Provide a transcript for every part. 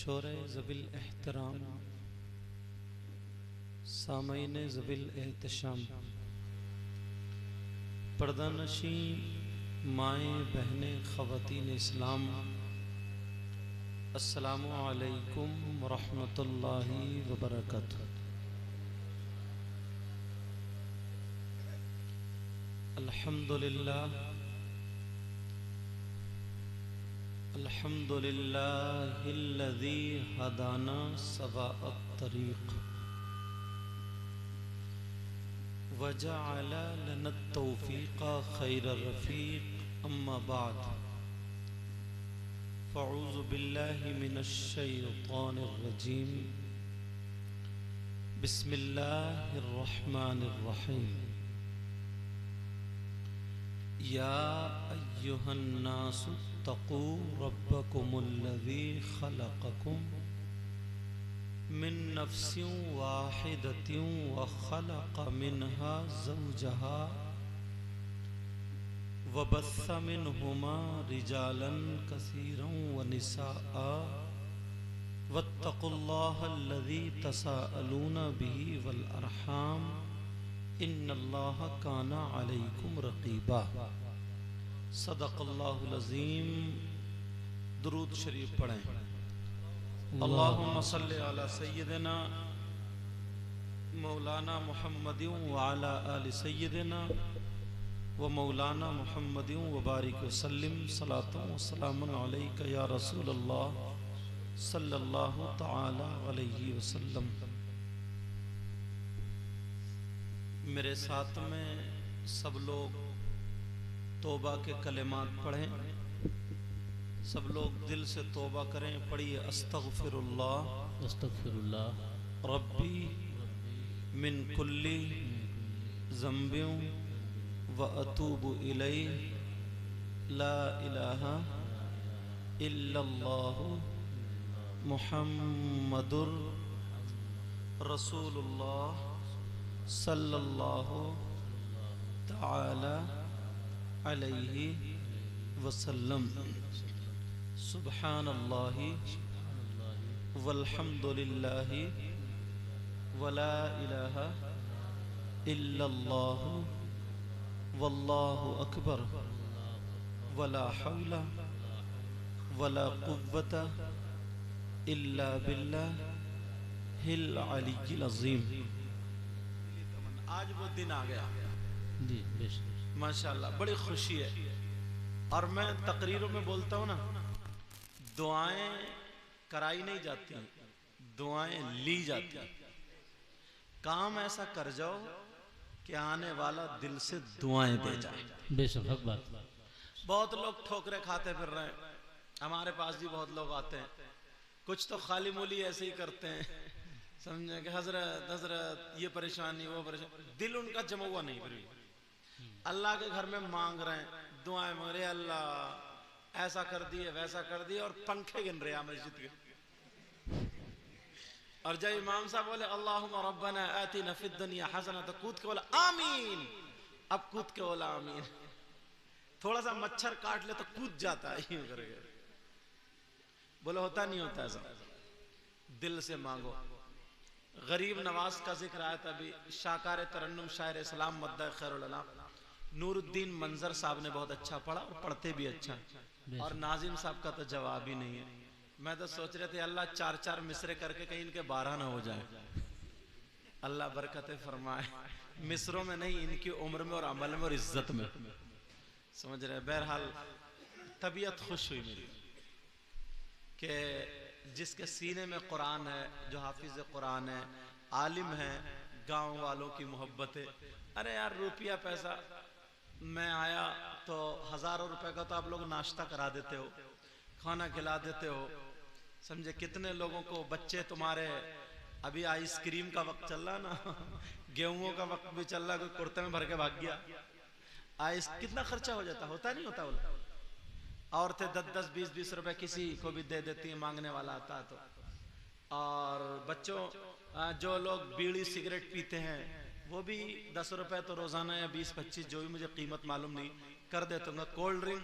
शोरे ज़बिल एहतराम सामईन ज़बिल एहतशाम पर्दानशी माएँ बहनें ख़वातीन इस्लाम अस्सलामु अलैकुम वरहमतुल्लाहि वबरकातुहू। अल्हम्दुलिल्लाह अल्हम्दुलिल्लाहिल्लज़ी हदाना सवाअत तरीक़ वजअल लना तौफ़ीक़ा खैरर रफ़ीक़ अम्मा बाद फ़अऊज़ु बिल्लाहि मिनश शैतानिर रजीम बिस्मिल्लाहिर रहमानिर रहीम। या अय्युहन्नासु तक़ू रब्बकुमुल्लज़ी ख़लक़कुम मिन नफ़्सिन वाहिदतिन व ख़लक़ मिन्हा ज़ौजहा व बस्स मिन्हुमा रिजालन कसीरन व निसाअ वत्तक़ुल्लाहल्लज़ी तसाअलूना बिही वल अरहाम इन्नल्लाह काना अलैकुम रक़ीबा। सदक़ल्लाहुल अज़ीम। दुरूद शरीफ पढ़ें। अल्लाहुम्मा सल्लि अला सय्यिदिना मौलाना मुहम्मदिन व अला आलि सय्यिदिना व मौलाना मुहम्मदिन व बारिक वसल्लिम सलातन व सलामुन अलैका या रसूलल्लाह सल्लल्लाहु तआला अलैहि वसल्लम। मेरे साथ में सब लोग तौबा के कलिमात पढ़ें। सब लोग दिल से तौबा करें। पढ़िए अस्तगफिरुल्लाह अस्तगफिरुल्लाह रब्बी मिन कुल्ली ज़ंबिन व अतूबु इलैहि ला इलाहा इल्लल्लाहु मुहम्मदुर रसूलुल्लाह सल्लल्लाहु ताला अलैहि वसल्लम। सुब्हानल्लाहि वल्हम्दुलिल्लाहि वला इलाहा इल्लल्लाहु वल्लाहु अकबर वला हौला वला कुव्वता इल्ला बिल्लाहिल अलिय्यिल अज़ीम। आज वो दिन आ गया जी बेशक माशाल्लाह, बड़ी खुशी है। और मैं तकरीरों में बोलता हूँ ना, दुआएं कराई नहीं जाती, दुआएं ली जाती। काम ऐसा कर जाओ कि आने वाला दिल से दुआएं दे जाए। बेशक हक बात। बहुत लोग ठोकरे खाते फिर रहे हैं, हमारे पास भी बहुत लोग आते हैं। कुछ तो खाली मूली ऐसे ही करते हैं, समझे कि हजरत हजरत ये परेशानी वो परेशानी, दिल उनका जमा हुआ नहीं। फिर अल्लाह के घर में मांग रहे हैं, दुआएं मांग रहे, अल्लाह ऐसा कर दिए वैसा कर दिए, और पंखे गिन रहे हैं मस्जिद के। और जब इमाम साहब बोले अल्लाहुम्मा रब्बना आतिना फिद दुनिया हसना, तो कूद के बोला आमीन। अब कूद के बोला आमीन। थोड़ा सा मच्छर काट ले तो कूद जाता है यूं करके। बोले होता नहीं होता ऐसा, दिल से मांगो। गरीब नवाज का जिक्र आया था अभी। शाकार तरन्नुम शायर इस्लाम मद्दा खैरुल अनाम नूरुद्दीन मंजर साहब ने बहुत अच्छा पढ़ा और पढ़ते भी अच्छा। और नाजिम साहब का तो जवाब ही नहीं है। मैं तो सोच रहे थे अल्लाह 4-4 मिसरे करके कहीं इनके 12 ना हो जाए। अल्लाह बरकतें फरमाए। मिसरों में नहीं, इनकी उम्र में और अमल में और इज्जत में, समझ रहे। बहरहाल तबीयत खुश हुई मेरी कि जिसके सीने में कुरान है, जो हाफिज कुरान है, आलिम है, गांव वालों की मोहब्बत है। अरे यार रुपया पैसा, मैं आया तो हज़ारों रुपए का तो आप लोग नाश्ता करा देते हो, खाना खिला देते हो, समझे। कितने लोगों को बच्चे तुम्हारे, अभी आइसक्रीम का वक्त चल रहा ना, गेहूं का वक्त भी चल रहा, कोई कुर्ते में भर के भाग गया। आइस कितना खर्चा हो जाता, होता नहीं होता बोला। औरतें 10-10 20-20 रुपए किसी को भी दे देती है, मांगने वाला आता है तो। और बच्चों, जो लोग बीड़ी सिगरेट पीते हैं वो भी 10 रुपए तो रोजाना या 20-25 जो भी मुझे कीमत मालूम नहीं कर देता हूँ। कोल्ड ड्रिंक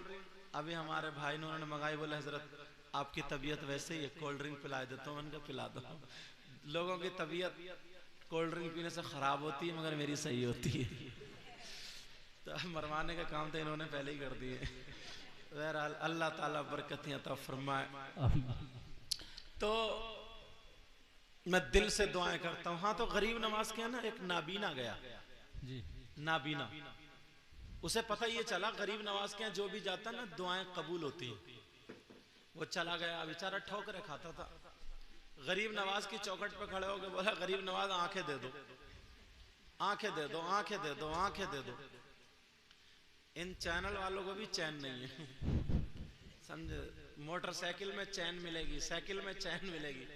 अभी हमारे भाई ने उन्होंने मंगाई, बोले हजरत आपकी तबीयत वैसे ही है, कोल्ड ड्रिंक पिला देता हूँ, उनका पिला दो। लोगों की तबीयत कोल्ड ड्रिंक पीने से खराब होती है, मगर मेरी सही होती है। तो मरवाने का काम तो इन्होंने पहले ही कर दिए। बहरहाल अल्लाह ताला बरकत अता फरमाए। तो मैं दिल से दुआएं करता हूँ। हाँ, तो गरीब नवाज के ना एक नाबीना गया जी, नाबीना, उसे पता ये चला गरीब नवाज के यहाँ जो भी जाता ना दुआएं कबूल होती हैं। वो चला गया, बेचारा ठोकरे खाता था। गरीब नवाज की चौखट पे खड़े होकर बोला, गरीब नवाज आंखें दे दो, आंखें दे दो, आंखें दे दो, आंखें दे दो। इन चैनल वालों को भी चैन नहीं है, समझे। मोटरसाइकिल में चैन मिलेगी, साइकिल में चैन मिलेगी,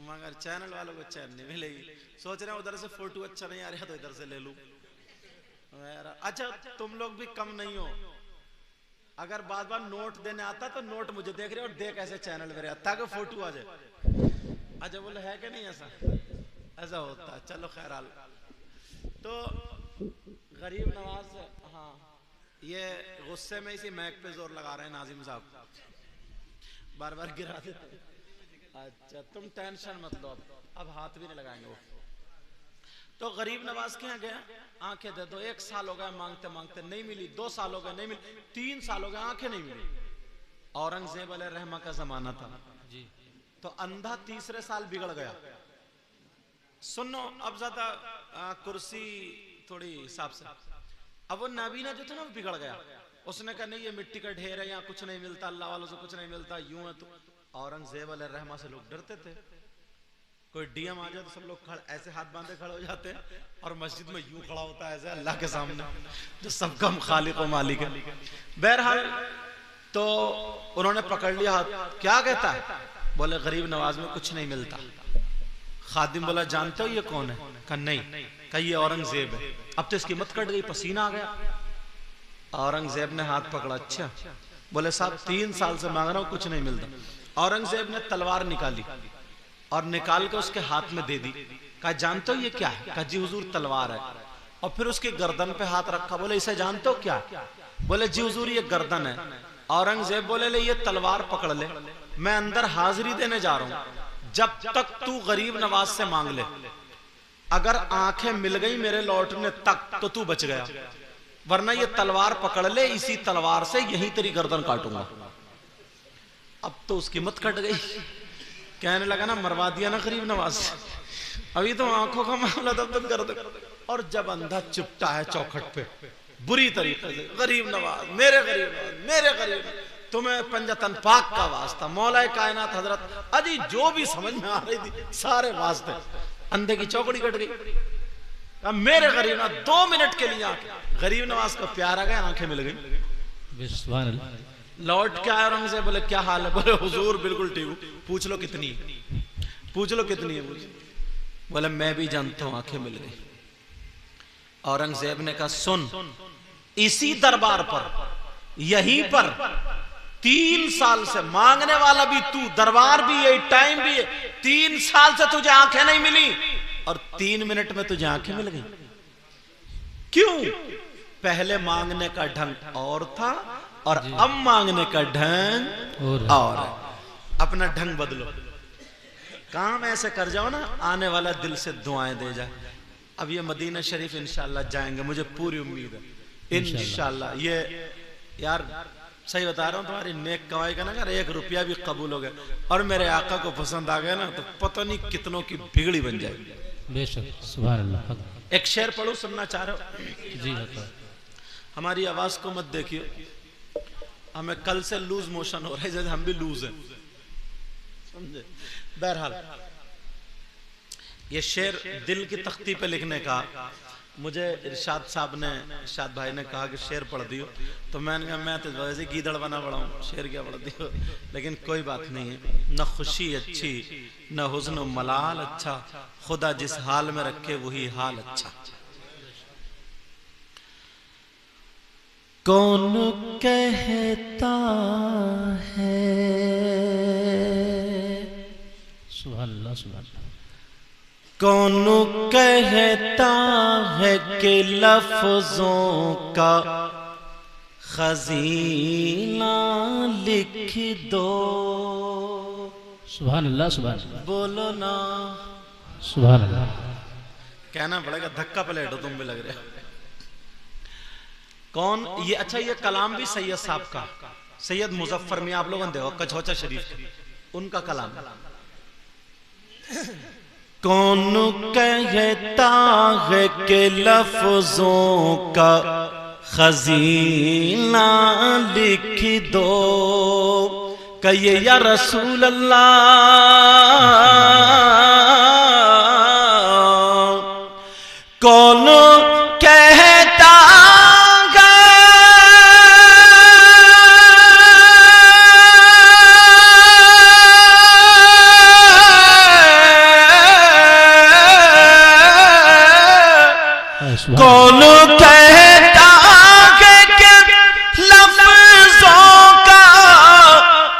मगर चैनल वालों को चैन नहीं मिलेगी। सोच रहे हैं उधर से फोटो अच्छा नहीं आ रहा तो इधर से ले लूं। अच्छा, तुम लोग भी कम नहीं हो। अगर बार बार नोट देने आता तो नोट मुझे देख रहे हो और देख ऐसे चैनल में ताकि फोटो आ जाए। अच्छा, बोले है कि नहीं ऐसा? ऐसा होता है। चलो खैर। तो गरीब नवाज, हाँ, ये गुस्से में इसी मैक पे जोर लगा रहे हैं नाजिम साहब, बार बार गिरा देते। अच्छा, तुम टेंशन मत लो, अब हाथ भी नहीं लगाएंगे वो। तो गरीब नवाज के यहाँ गया, आंखें दे दो। 1 साल हो गया मांगते मांगते, नहीं मिली। 2 साल हो गए, नहीं मिली। 3 साल हो गए, आंखें नहीं मिली। औरंगजेब अलैहि रहमा का जमाना था जी। तो अंधा 3रे साल बिगड़ गया। सुनो, अब ज्यादा कुर्सी थोड़ी हिसाब से। अब वो नाबीना जो था ना वो बिगड़ गया। उसने कहा नहीं, ये मिट्टी का ढेर है, यहाँ कुछ नहीं मिलता, अल्लाह वालों से कुछ नहीं मिलता, यूं है। तो औरंगजेब अलैहि रहमा से लोग डरते थे। कोई डीएम आ जाए तो सब लोग ऐसे हाथ बांधे खड़े हो जाते हैं, और मस्जिद में यूं खड़ा होता है ऐसे अल्लाह के सामने जो सबका खालिक और मालिक है। बहरहाल तो उन्होंने पकड़ लिया हाथ। क्या कहता है? बोले गरीब नवाज में कुछ नहीं मिलता। खादिम बोला, जानते हो ये कौन है? कहा नहीं। कहा ये औरंगजेब है। अब तो इसकी हिम्मत कट गई, पसीना आ गया। औरंगजेब ने हाथ पकड़ा। अच्छा, बोले साहब 3 साल से मांग रहा हूं, कुछ नहीं मिलता। औरंगजेब ने तलवार निकाली और निकाल के उसके हाथ में दे दी। कहा जानते हो ये क्या है? कहा जी हुजूर तलवार है। और फिर उसके गर्दन पे हाथ रखा। बोले इसे जानते हो क्या? बोले जी हुजूर ये गर्दन है। औरंगजेब बोले ले ये तलवार पकड़ ले, मैं अंदर हाजिरी देने जा रहा हूं, जब तक तू गरीब नवाज से मांग ले। अगर आंखें मिल गई मेरे लौटने तक तो तू बच गया, वरना ये तलवार पकड़ ले, इसी तलवार से यही तेरी गर्दन काटूंगा। अब तो उसकी हिम्मत कट गई। कहने लगा ना मरवा दिया ना गरीब नवाज, अभी तो आंखों का मामला तब तक कर दे। और जब अंधा चिपटा है चौखट पे बुरी तरीके से, गरीब नवाज, मेरे गरीब नवाज, मेरे गरीब नवाज, तुम्हें पंजतन पाक का वास्ता, मौला कायनात हजरत, अजी जो भी समझ में आ रही थी सारे वास्ते। अंधे की चौकड़ी कट गई। अब मेरे गरीब नवाज 2 मिनट के लिए आके गरीब नवाज को प्यार आ गया, आंखें मिल गई। लौट के आए औरंगजेब। बोले क्या हाल है? बोले हुजूर बिल्कुल ठीक हूँ। पूछ लो कितनी है, पूछ लो कितनी है। बोले मैं भी जानता हूं, आंखें मिल गई। औरंगजेब ने कहा सुन, इसी दरबार पर यहीं पर 3 साल से मांगने वाला भी तू, दरबार भी है, टाइम भी है, 3 साल से तुझे आंखें नहीं मिली और 3 मिनट में तुझे आंखें मिल गई। क्यों? पहले मांगने का ढंग और था और अब मांगने का ढंग और है। अपना ढंग बदलो, काम ऐसे कर जाओ ना आने वाला दिल से दुआएं दे जाए। अब ये मदीना शरीफ इंशाल्लाह जाएंगे, मुझे पूरी उम्मीद है इंशाल्लाह। ये यार सही बता रहा हूँ, तुम्हारी नेक कमाई का ना अगर 1 रुपया भी कबूल हो गया और मेरे आका को पसंद आ गया ना तो पता नहीं कितनों की बिगड़ी बन जाएगी। बेशक, सुभान अल्लाह। एक शेर पढ़ो, सुनना चाह रहे हो? जी होता। हमारी आवाज को मत देखिए, हमें कल से लूज मोशन हो रहा है, जैसे हम भी लूज हैं, समझे। बहरहाल ये शेर दिल की तख्ती पे लिखने का मुझे इरशाद साहब ने, इरशाद भाई ने कहा कि शेर पढ़ दियो, तो मैंने कहा मैं तो वैसे गीदड़ बना पड़ा हूँ, शेर क्या पढ़ दियो। लेकिन कोई बात नहीं है, न खुशी अच्छी न हुस्न मलाल अच्छा, खुदा जिस हाल में रखे वही हाल अच्छा। कौन कहता है, सुभान अल्लाह, सुभान अल्लाह। कौन कहता है कि लफ्जों का खजीना लिख दो, सुभान अल्लाह सुभान अल्लाह बोलो ना। सुभान अल्लाह। कहना पड़ेगा, धक्का पलट हो तुम भी लग रहे हो। कौन ये? अच्छा, ये कलाम भी सैयद साहब का, सैयद मुजफ्फर में, आप लोगों ने देखो कछौचा शरीफ, उनका कलाम। कौन कहता है कि लफ्जों का खजीना लिख दो, कहिए या रसूल अल्लाह, कौन कहता कौन कहता है कि लफ्जों का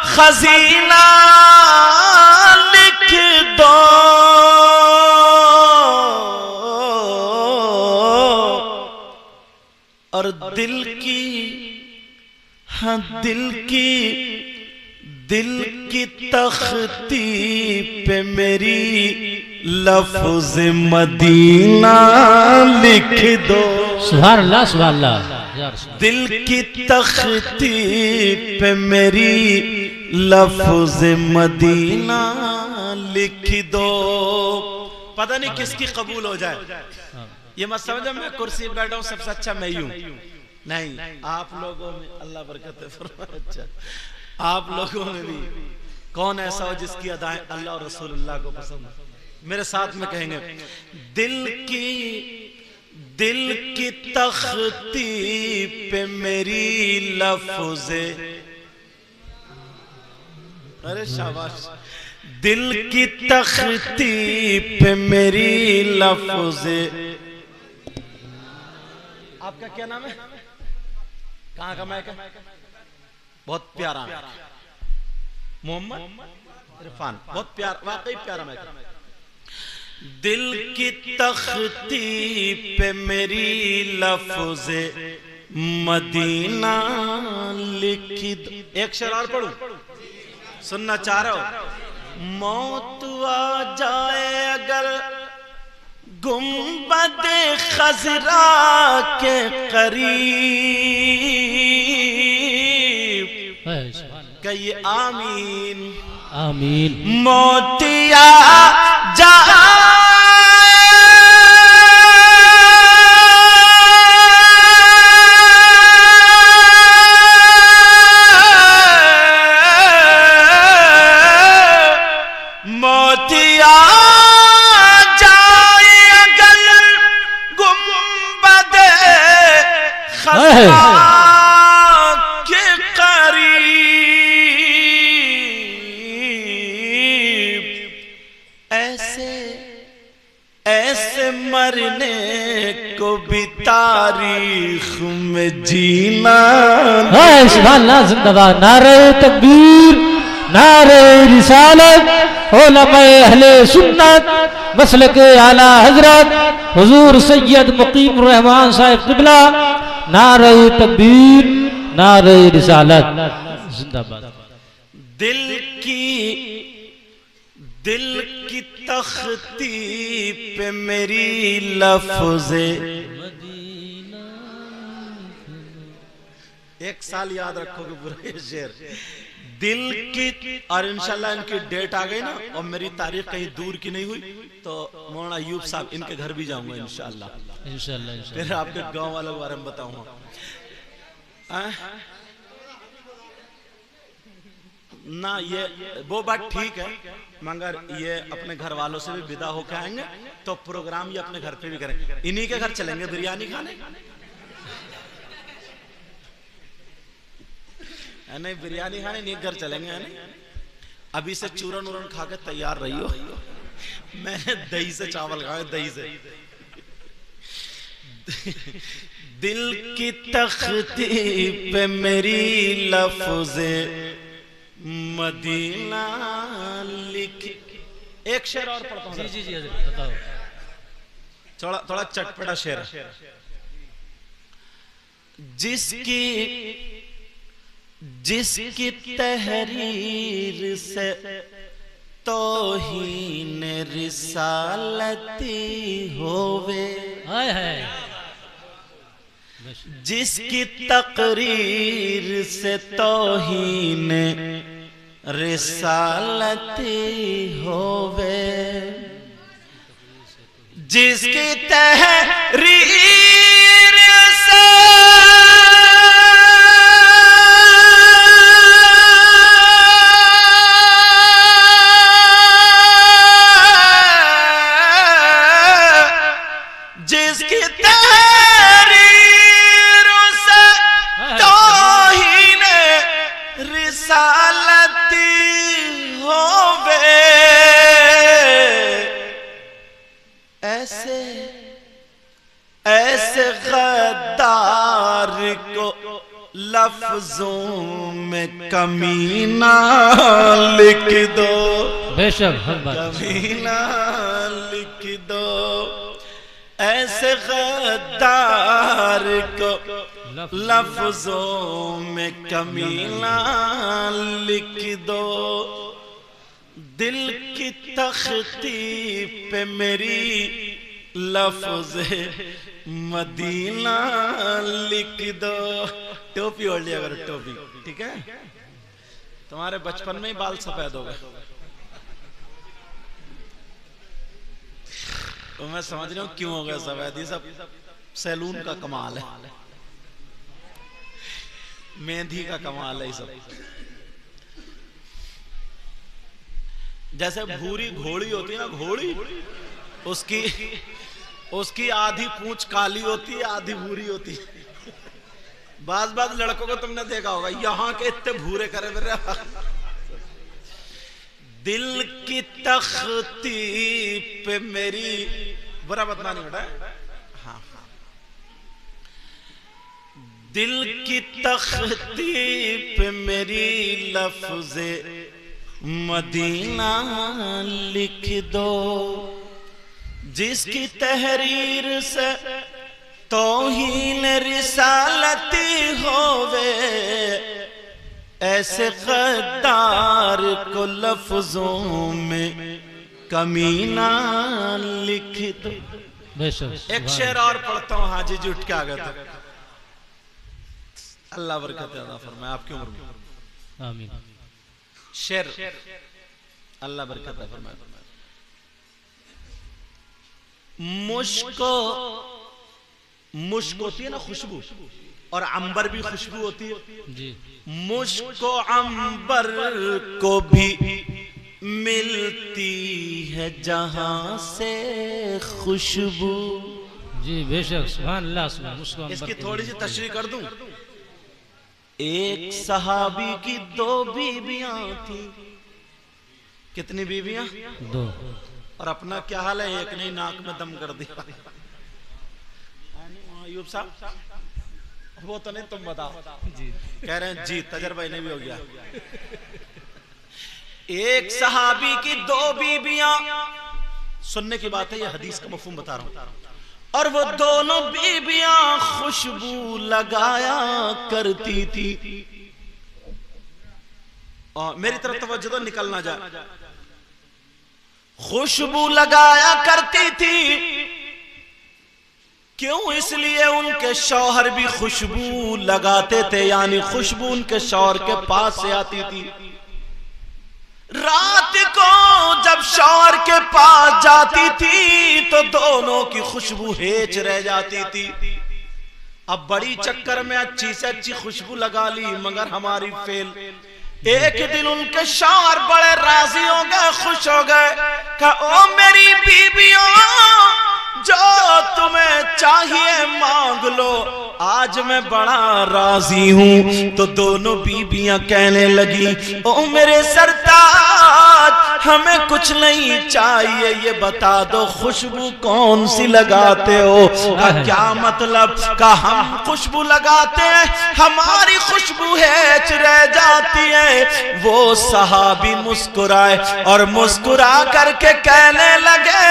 खजीना लिख दो, और दिल की, हाँ दिल की तख्ती पे मेरी लफ्ज मदीना लिख दो। सुभान अल्लाह सुभान अल्लाह। दिल की तख्ती पे मेरी लफ्ज मदीना लिख दो। पता नहीं किसकी कबूल हो जाए, ये मत समझो मैं कुर्सी पे बैठा हूं सबसे अच्छा मैं ही हूं, नहीं, आप लोगों में अल्लाह बरकत फरमाए। अच्छा, आप लोगों में भी कौन ऐसा हो जिसकी अदाएं अल्लाह और रसूलुल्लाह को पसंद है? मेरे साथ में कहेंगे, दिल की तख्ती पे मेरी लफ्ज़े, अरे शाबाश, दिल की तख्ती पे मेरी लफ्ज़े। आपका क्या नाम है? कहाँ का मैक है? बहुत प्यारा मोहम्मद इरफान, बहुत प्यारा, वाकई प्यारा मैक। दिल की तख्ती पे मेरी लफ्ज़े मदीना लिखी दो। एक शेर और पढ़ूं, सुनना चाह रहे हो? मौत आ जाए अगर गुंबद खजरा के करीब, कहिए आमीन आमीन। मौत आ जाए के करीब, ऐसे मरने को भी तारीख में जीना। सुभान अल्लाह, जिंदाबाद, नारे तकबीर, नारे रिसालत, उलमाए अहले सुन्नत, मसलक आला हजरत हुजूर सैयद मुकीम रहमान साहिब क़िबला, नारे तकबीर, नारे रिसालत, जिंदाबाद। दिल की तख्ती पे मेरी लफ्ज़े, एक साल याद रखोगे पूरा ये शेर। दिल की, और इंशाल्लाह इनकी डेट आ गई ना, और मेरी तारीख कहीं दूर की नहीं हुई तो मौलाना अयूब साहब इनके घर भी जाऊंगा इंशाल्लाह। फिर आपके गांव वालों के बारे में बताऊंगा। ना ये वो बात ठीक है, मगर ये अपने घर वालों से भी विदा होकर आएंगे तो प्रोग्राम ये अपने घर पे भी करेंगे। इन्हीं के घर चलेंगे बिरयानी खाने, नहीं बिरयानी खाने नहीं, घर चलेंगे है नहीं। अभी से चूरन उरन खा के तैयार रही हो। मैंने दही से चावल खाए, दही से। दिल की तख्ती पे मेरी लफ्ज़े मदीना लिख। एक शेर और पढ़ता हूँ। जी बताओ। थोड़ा चटपटा शेर। जिसकी तहरीर से तौहीन रिसालती होवे, हाय हाय, जिसकी तकरीर से तौहीन रिसालती होवे, जिसकी तहरीर से जिसकी तहरीर से तौहीन रिसालती होवे, ऐसे ऐसे गद्दार को लफ्जों में कमीना लिख दो, बेशक हर बात, कमीना लिख दो। ऐसे गद्दार को लफ्जों में कमीना लिख दो, दिल की तख्ती पे मेरी लफ्ज मदीना लिख दो। टोपी ओढ़ लिया करो, टोपी, ठीक है? तुम्हारे बचपन में ही बाल सफेद हो गए, तो मैं समझ रहा हूं क्यों हो गया सफेद। ये सब सैलून का कमाल है, मेहंदी का कमाल है ये सब। जैसे भूरी घोड़ी होती है ना, घोड़ी, उसकी आधी पूंछ काली होती है, आधी भूरी होती है। बाज लड़कों को तुमने देखा होगा, यहाँ के इतने भूरे करे मेरे। दिल की तख्ती पे मेरी, बुरा बदनामी बेटा, हाँ हाँ, दिल की तख्ती पे मेरी लफ्ज़े मदीना लिख दो, जिसकी तहरीर से तौहीन रिसालती होवे, ऐसे गद्दार को लफ्जों में कमीना लिख दो। एक शेर और पढ़ता हूँ, हाजी जी उठ के आ गए थे। अल्लाह बरकत अता फरमाए आपकी उम्र में, आमीन। शेर, अल्लाह बरकत अता फरमाए। मुश्क होती है ना खुशबू, और अंबर भी खुशबू होती है जी। मुश्क अंबर को भी मिलती है जहां से खुशबू जी, बेशक, सुभान अल्लाह, सुभान। इसकी थोड़ी सी तशरीह कर दूं। एक सहाबी की 2 बीबियां थी। कितनी बीबियां? 2। और अपना क्या हाल है, एक ने नाक में दम कर दिया। अयूब साहब, वो तो नहीं, तुम बताओ जी। कह रहे हैं जी, तजर्बा इन्हें भी हो गया। एक सहाबी की 2 बीबियां, सुनने की बात है, ये हदीस का मफहूम बता रहा हूं। और वो दोनों बीबियां खुशबू लगाया करती थी। और मेरी तरफ तवज्जो तो निकल ना जाए। खुशबू लगाया करती थी, क्यों? इसलिए उनके शौहर भी खुशबू लगाते थे, यानी खुशबू उनके शौहर के पास से आती थी। रात को जब शौहर के पास जाती थी तो दोनों की खुशबू हेच रह जाती थी। अब बड़ी चक्कर में अच्छी से अच्छी खुशबू लगा ली, मगर हमारी फेल। एक दिन उनके शौहर बड़े राजी हो गए, खुश हो गए, कहा ओ मेरी बीबियों, जो तुम्हें चाहिए मांग लो, आज मैं बड़ा राजी हूं। तो दोनों बीबियां कहने लगी, ओ मेरे सरताज, हमें कुछ नहीं चाहिए, ये बता दो खुशबू कौन सी लगाते हो? क्या मतलब? का हम खुशबू लगाते हैं, हमारी खुशबू हेच रह जाती है। वो सहाबी मुस्कुराए और मुस्कुरा करके कहने लगे,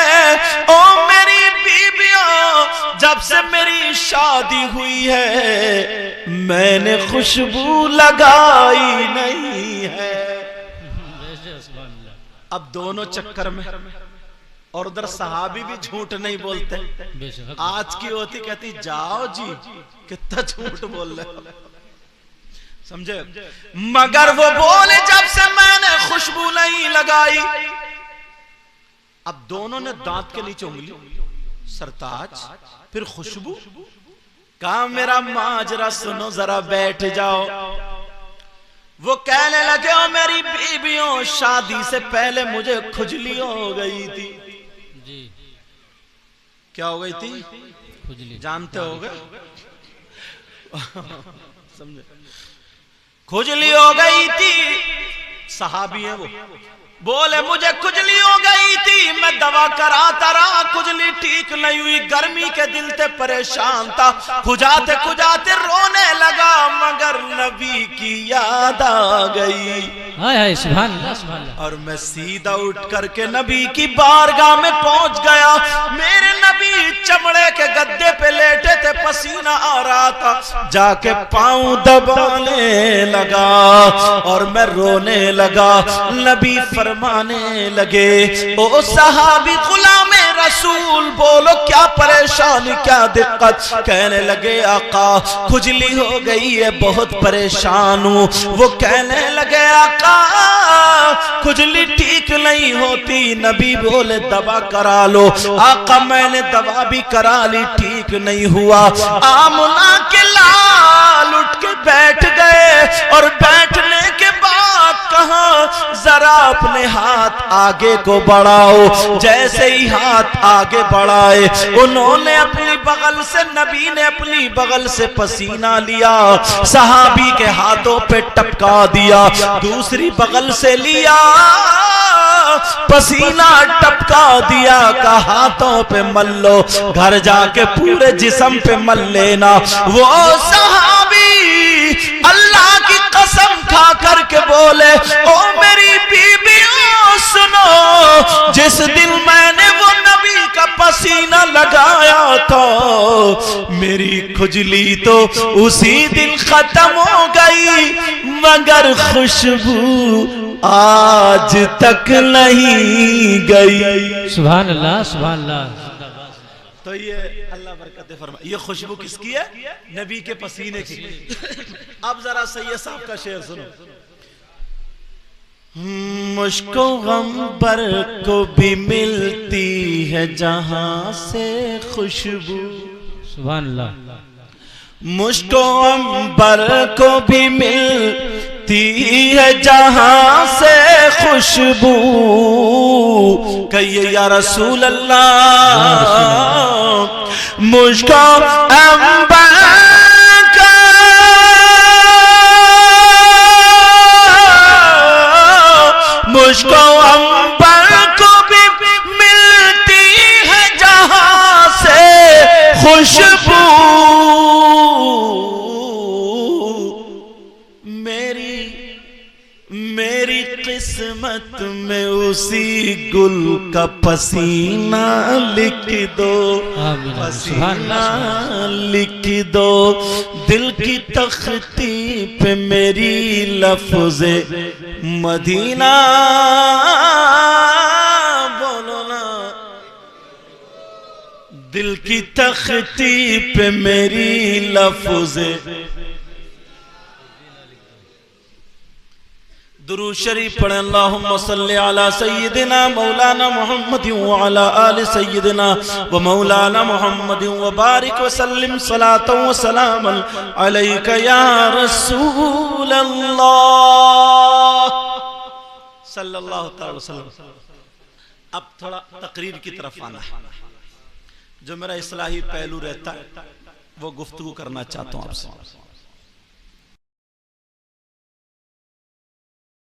ओ मेरी बीबियों, जब से मेरी शादी हुई है मैंने खुशबू लगाई नहीं है। अब दोनों चक्कर में, और उधर सहाबी भी झूठ नहीं बोलते। बेशक आज की होती कहती जाओ जी कितना झूठ बोल रहे हो, समझे। मगर वो बोले जब से मैंने खुशबू नहीं लगाई। अब दोनों ने दांत के नीचे उंगली, सरताज फिर खुशबू। कहा मेरा माजरा सुनो जरा बैठ जाओ। वो कहने लगे ओ मेरी बीबियों, शादी से पहले मुझे खुजली हो गई थी। जी क्या हो गई थी? खुजली जानते होगे, समझे। खुजली हो गई थी, सहाबी है वो। बोले मुझे खुजली हो गई थी, मैं दवा कराता रहा, खुजली ठीक नहीं हुई। गर्मी के दिल से परेशान था, खुजाते खुजाते रोने लगा, मगर नबी की याद आ गई। हाय हाय सुभान अल्लाह सुभान अल्लाह। और मैं सीधा उठ करके नबी की बारगाह में पहुंच गया। मेरे नबी चमड़े के गद्दे पे लेटे थे, पसीना आ रहा था। जाके पांव दबाने लगा और मैं रोने लगा। नबी फरमाने लगे ओ सहाबी गुलाम रसूल, बोलो क्या परेशानी क्या दिक्कत। कहने लगे आका खुजली हो गई है, बहुत परेशान हूं। वो कहने लगे आका खुजली ठीक नहीं होती। नबी बोले दवा करा लो। आका मैंने दवा भी करा ली, ठीक नहीं हुआ। आमना के लाल उठ के बैठ गए और बैठने के बाद कहा जरा अपने हाथ आगे को बढ़ाओ। जैसे ही हाथ आगे बढ़ाए, उन्होंने अपनी बगल से, नबी ने अपनी बगल से पसीना लिया, सहाबी के हाथों पे टपका दिया। दूसरी बगल से लिया, पसीना टपका दिया। का हाथों पे मल लो, घर जाके पूरे जिस्म पे मल लेना। वो सहाबी अल्लाह की कसम खा करके बोले ओ मेरी बीबियों सुनो, जिस दिन मैंने वो नबी का पसीना लगाया था, मेरी खुजली तो उसी दिन खत्म हो गई, मगर खुशबू आज तक नहीं गई। सुभान अल्लाह सुभान अल्लाह। तो ये अल्लाह बरकत फरमा, ये खुशबू किसकी है? नबी के पसीने की। अब जरा सैयद साहब का शेर सुनो। मुझको गंबर को भी मिलती है जहां से खुशबू। सुभान अल्लाह। मुझको अंबर को भी मिलती है जहां से खुशबू। कहिए या रसूल अल्लाह, मुझको अंबर का मुझको अंबर को भी मिलती है जहां से खुशबू। मेरी किस्मत में उसी गुल का पसीना लिख दो, पसीना लिख दो। दिल की तख्ती पे मेरी लफ्ज़े मदीना बोलो ना। दिल की तख्ती पे मेरी लफ्ज़े। दुरूद शरीफ पढ़ें। अल्लाहुम्मा सल्ली अला सय्यिदिना मौलाना मुहम्मद व अला आलि सय्यिदिना व मौलाना मुहम्मद व बारिक व सल्लिम सलातन व सलामन अलैका या रसूल अल्लाह सल्लल्लाहु अलैहि वसल्लम। अब थोड़ा तकरीर की तरफ आना है। जो मेरा इस्लाही पहलू रहता है वो गुफ्तगू करना चाहता हूँ आपसे।